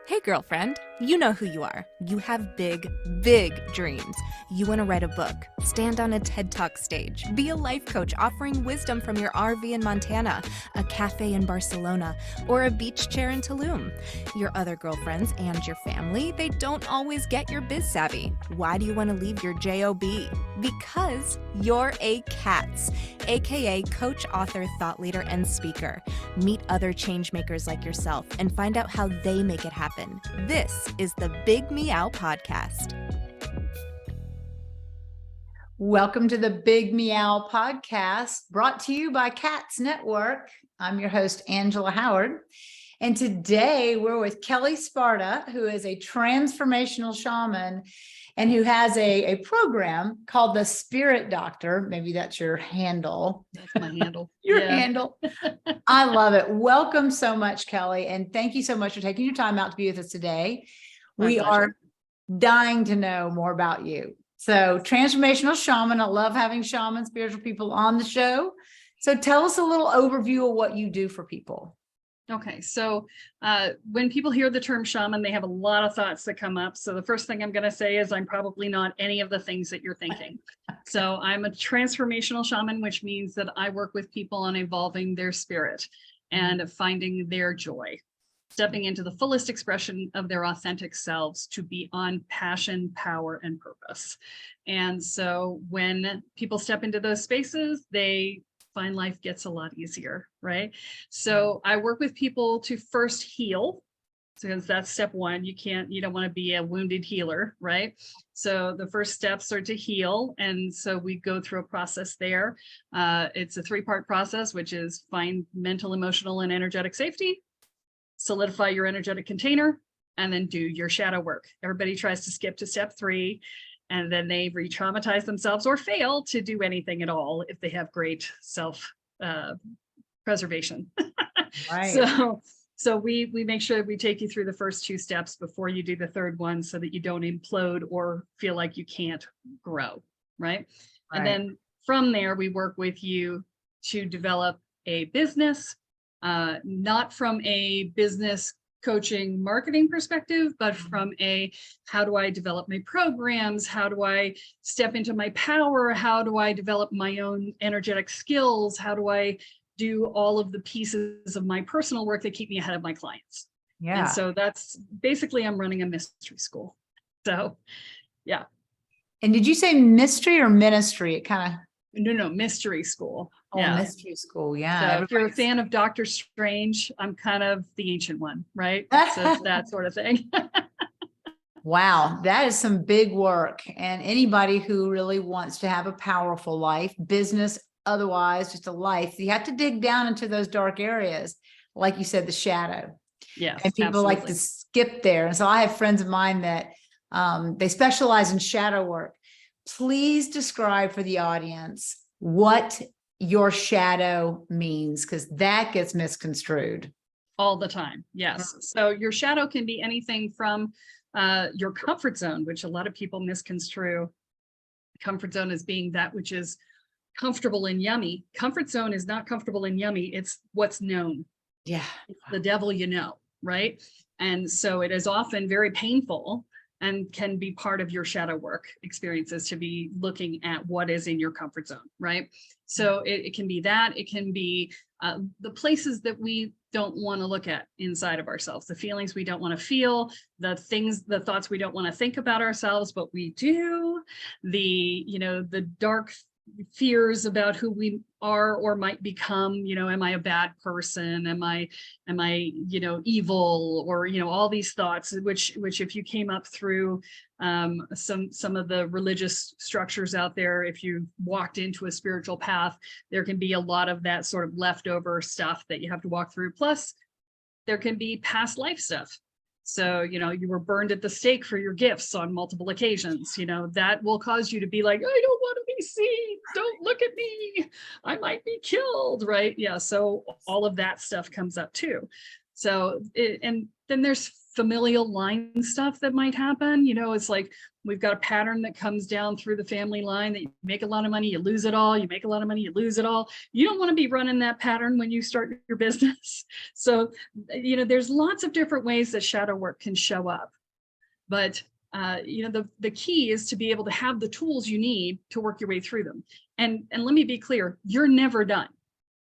Hey, girlfriend, you know who you are. You have big, big dreams. You want to write a book, stand on a TED Talk stage, be a life coach offering wisdom from your RV in Montana, a cafe in Barcelona, or a beach chair in Tulum. Your other girlfriends and your family, they don't always get your biz savvy. Why do you want to leave your JOB? Because you're a C.A.T.S, aka coach, author, thought leader, and speaker. Meet other change makers like yourself and find out how they make it happen. This is the Big Meow podcast. Welcome to the Big Meow podcast, brought to you by C.A.T.S Network. I'm your host, Angela Howard. And today we're with Kelle Sparta, who is a transformational shaman and who has a program called the Spirit Doctor. Maybe that's your handle. That's my handle. Your handle. I love it. Welcome so much, Kelle. And thank you so much for taking your time out to be with us today. We are dying to know more about you. So transformational shaman. I love having shaman, spiritual people on the show. So tell us a little overview of what you do for people. Okay, so when people hear the term shaman, they have a lot of thoughts that come up. So the first thing I'm going to say is I'm probably not any of the things that you're thinking. So I'm a transformational shaman, which means that I work with people on evolving their spirit and finding their joy, stepping into the fullest expression of their authentic selves to be on passion, power, and purpose. And so when people step into those spaces, they find life gets a lot easier, right? So I work with people to first heal, because that's step one. You don't want to be a wounded healer, right? So the first steps are to heal. And so we go through a process there. It's a 3-part process, which is find mental, emotional, and energetic safety, solidify your energetic container, and then do your shadow work. Everybody tries to skip to step 3. And then they re-traumatize themselves or fail to do anything at all if they have great self-preservation. Right. So we make sure we take you through the first 2 steps before you do the third one so that you don't implode or feel like you can't grow, right? And then from there, we work with you to develop a business, not from a business coaching marketing perspective, but from a how do I develop my programs? How do I step into my power? How do I develop my own energetic skills? How do I do all of the pieces of my personal work that keep me ahead of my clients? Yeah. And so that's basically, I'm running a mystery school. So yeah. And did you say mystery or ministry? It kind of No, mystery school. Oh, yeah. Mystery school. Yeah. So if you're a fan of Doctor Strange, I'm kind of the ancient one, right? So it's that sort of thing. Wow. That is some big work. And anybody who really wants to have a powerful life, business, otherwise, just a life, you have to dig down into those dark areas. Like you said, the shadow. Yeah. And people like to skip there. And so I have friends of mine that they specialize in shadow work. Please describe for the audience what your shadow means, because that gets misconstrued all the time. Yes. So your shadow can be anything from your comfort zone, which a lot of people misconstrue. Comfort zone as being that which is comfortable and yummy. Comfort zone is not comfortable and yummy. It's what's known. Yeah. It's the devil, right? And so it is often very painful and can be part of your shadow work experiences to be looking at what is in your comfort zone, right? So it can be that, it can be the places that we don't want to look at inside of ourselves, the feelings we don't want to feel, the thoughts we don't want to think about ourselves, but we do, the dark fears about who we are or might become, am I a bad person? Am I, evil, or, all these thoughts, which if you came up through some of the religious structures out there, if you walked into a spiritual path, there can be a lot of that sort of leftover stuff that you have to walk through. Plus, there can be past life stuff. So, you were burned at the stake for your gifts on multiple occasions, that will cause you to be like, I don't want to be seen. Don't look at me. I might be killed. Right. Yeah. So all of that stuff comes up too. So, and then there's familial line stuff that might happen. It's like we've got a pattern that comes down through the family line that you make a lot of money, you lose it all, you make a lot of money, you lose it all. You don't want to be running that pattern when you start your business. So, there's lots of different ways that shadow work can show up. But the key is to be able to have the tools you need to work your way through them. And let me be clear, you're never done.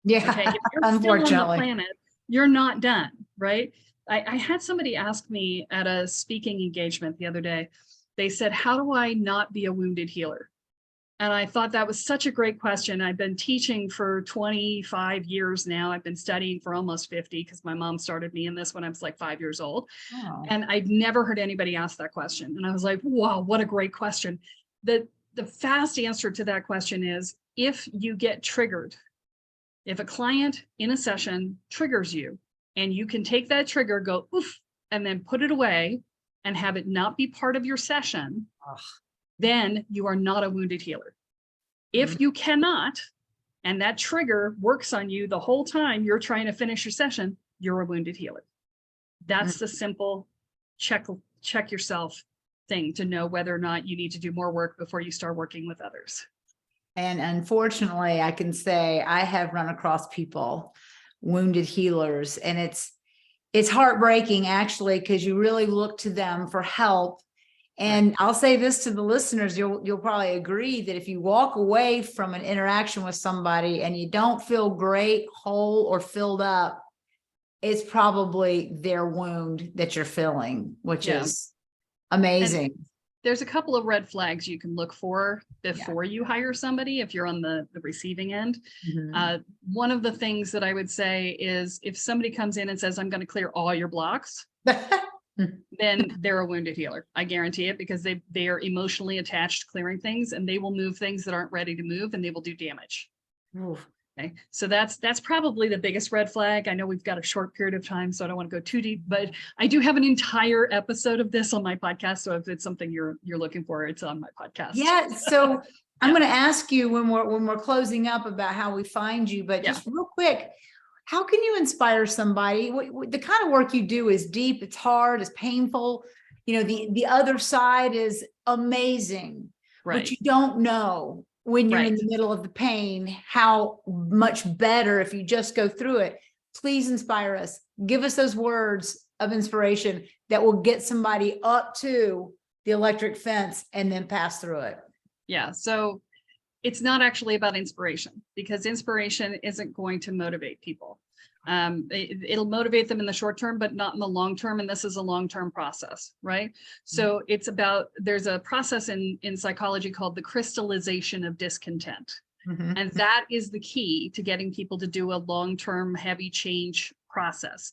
Yeah, okay? If you're unfortunately. still on the planet, you're not done, right? I had somebody ask me at a speaking engagement the other day. They said, how do I not be a wounded healer? And I thought that was such a great question. I've been teaching for 25 years now. I've been studying for almost 50 because my mom started me in this when I was like 5 years old. Oh. And I'd never heard anybody ask that question. And I was like, wow, what a great question. The fast answer to that question is, if you get triggered, if a client in a session triggers you, and you can take that trigger, go oof, and then put it away and have it not be part of your session, then you are not a wounded healer. If you cannot, and that trigger works on you the whole time you're trying to finish your session, you're a wounded healer. That's the simple check yourself thing to know whether or not you need to do more work before you start working with others. And unfortunately, I can say I have run across people, wounded healers, and it's heartbreaking actually, because you really look to them for help. And I'll say this to the listeners, you'll probably agree that if you walk away from an interaction with somebody and you don't feel great, whole, or filled up, it's probably their wound that you're filling, which is amazing. And there's a couple of red flags you can look for before you hire somebody if you're on the receiving end. One of the things that I would say is, if somebody comes in and says, I'm going to clear all your blocks, then they're a wounded healer. I guarantee it, because they are emotionally attached to clearing things, and they will move things that aren't ready to move, and they will do damage. Okay, so that's probably the biggest red flag. I know we've got a short period of time, so I don't want to go too deep, but I do have an entire episode of this on my podcast. So if it's something you're looking for, it's on my podcast. Yeah. So I'm going to ask you when we're closing up about how we find you, but just real quick, how can you inspire somebody? The kind of work you do is deep, it's hard, it's painful. The other side is amazing, but you don't know when you're in the middle of the pain, how much better if you just go through it. Please inspire us. Give us those words of inspiration that will get somebody up to the electric fence and then pass through it. Yeah. So it's not actually about inspiration, because inspiration isn't going to motivate people. It'll motivate them in the short term, but not in the long term. And this is a long-term process, right? So it's about, there's a process in psychology called the crystallization of discontent. And that is the key to getting people to do a long-term heavy change process,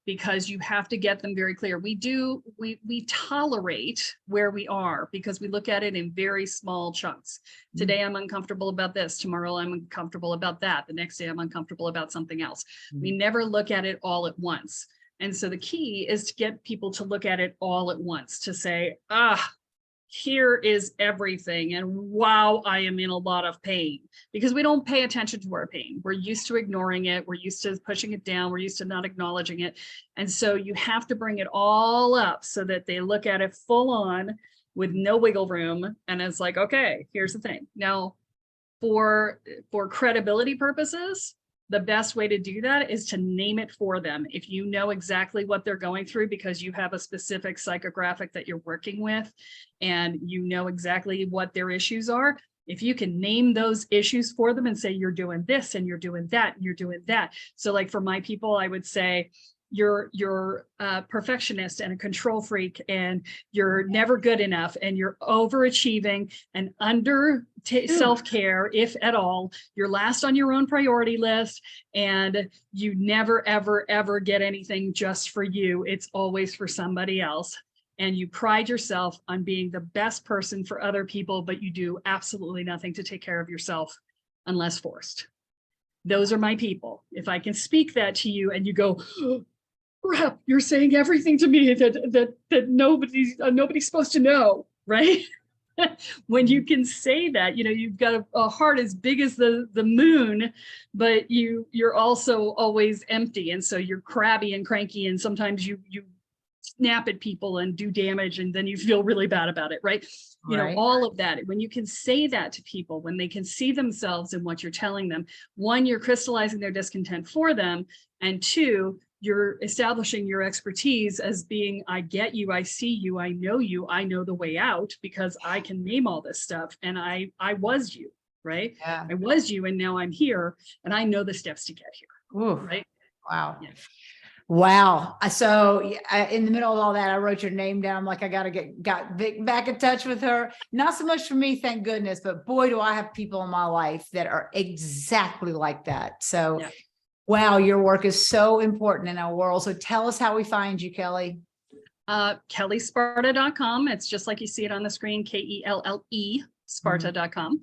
because you have to get them very clear. We tolerate where we are because we look at it in very small chunks. Today I'm uncomfortable about this. Tomorrow I'm uncomfortable about that. The next day I'm uncomfortable about something else. We never look at it all at once. And so the key is to get people to look at it all at once, to say, here is everything. And wow, I am in a lot of pain, because we don't pay attention to our pain. We're used to ignoring it. We're used to pushing it down. We're used to not acknowledging it. And so you have to bring it all up so that they look at it full on with no wiggle room. And it's like, okay, here's the thing. Now, for credibility purposes, the best way to do that is to name it for them. If you know exactly what they're going through because you have a specific psychographic that you're working with, and you know exactly what their issues are, if you can name those issues for them and say, you're doing this and you're doing that and you're doing that. So like for my people, I would say, you're a perfectionist and a control freak, and you're never good enough, and you're overachieving and under self-care, if at all. You're last on your own priority list, and you never, ever, ever get anything just for you. It's always for somebody else. And you pride yourself on being the best person for other people, but you do absolutely nothing to take care of yourself unless forced. Those are my people. If I can speak that to you and you go, crap, you're saying everything to me that nobody's supposed to know, right? When you can say that, you've got a heart as big as the moon, but you're also always empty. And so you're crabby and cranky. And sometimes you snap at people and do damage, and then you feel really bad about it, right? You know, Right. all of that. When you can say that to people, when they can see themselves in what you're telling them, one, you're crystallizing their discontent for them, and two, you're establishing your expertise as being, I get you, I see you, I know the way out because I can name all this stuff, and I was you, right? Yeah. I was you, and now I'm here, and I know the steps to get here, Ooh, right? wow. Yeah. Wow. So in the middle of all that, I wrote your name down. I'm like, I got to got back in touch with her. Not so much for me, thank goodness, but boy, do I have people in my life that are exactly like that. So Yeah. wow, your work is so important in our world. So tell us how we find you, Kelle. KelleSparta.com. It's just like you see it on the screen, Kelle Sparta.com.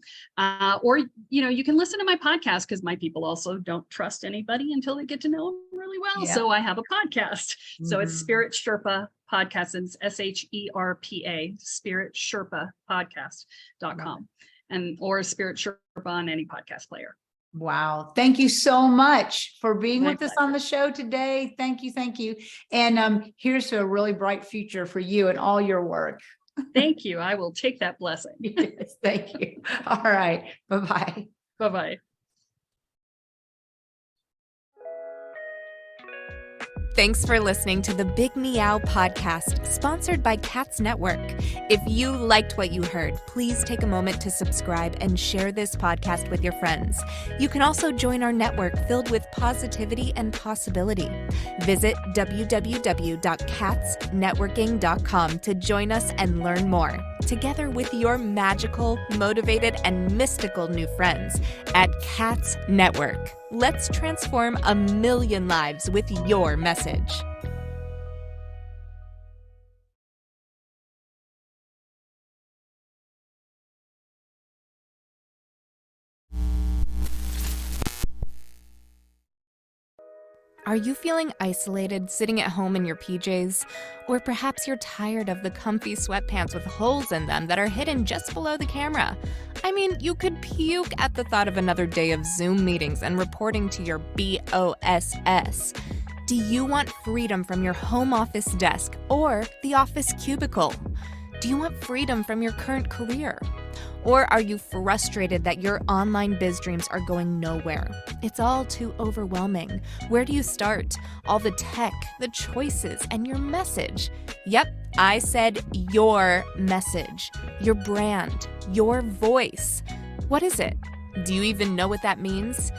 Or, you know, you can listen to my podcast because my people also don't trust anybody until they get to know them really well. Yeah. So I have a podcast. So it's Spirit Sherpa Podcast, and it's SHERPA, Spirit Sherpa Podcast.com, and or Spirit Sherpa on any podcast player. Wow. Thank you so much for being My with us pleasure. on the show today. Thank you. Thank you. And here's to a really bright future for you and all your work. Thank you. I will take that blessing. Yes, thank you. All right. Bye-bye. Bye-bye. Thanks for listening to the Big Meow podcast, sponsored by C.A.T.S Network. If you liked what you heard, please take a moment to subscribe and share this podcast with your friends. You can also join our network filled with positivity and possibility. Visit www.catsnetworking.com to join us and learn more, together with your magical, motivated, and mystical new friends at C.A.T.S Network. Let's transform 1 million lives with your message. Are you feeling isolated, sitting at home in your PJs? Or perhaps you're tired of the comfy sweatpants with holes in them that are hidden just below the camera? I mean, you could puke at the thought of another day of Zoom meetings and reporting to your BOSS. Do you want freedom from your home office desk or the office cubicle? Do you want freedom from your current career? Or are you frustrated that your online biz dreams are going nowhere? It's all too overwhelming. Where do you start? All the tech, the choices, and your message. Yep, I said your message, your brand, your voice. What is it? Do you even know what that means?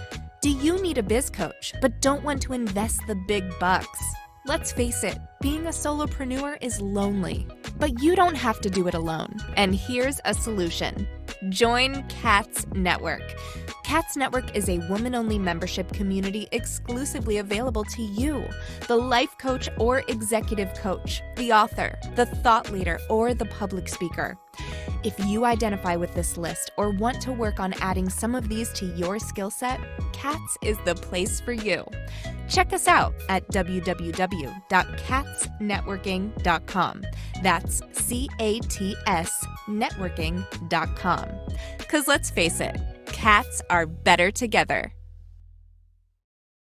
Do you need a biz coach but don't want to invest the big bucks? Let's face it, being a solopreneur is lonely, but you don't have to do it alone. And here's a solution. Join C.A.T.S Network. C.A.T.S Network is a woman-only membership community exclusively available to you, the life coach or executive coach, the author, the thought leader, or the public speaker. If you identify with this list or want to work on adding some of these to your skill set, C.A.T.S is the place for you. Check us out at www.catsnetworking.com. That's C.A.T.S networking.com. Because let's face it, cats are better together.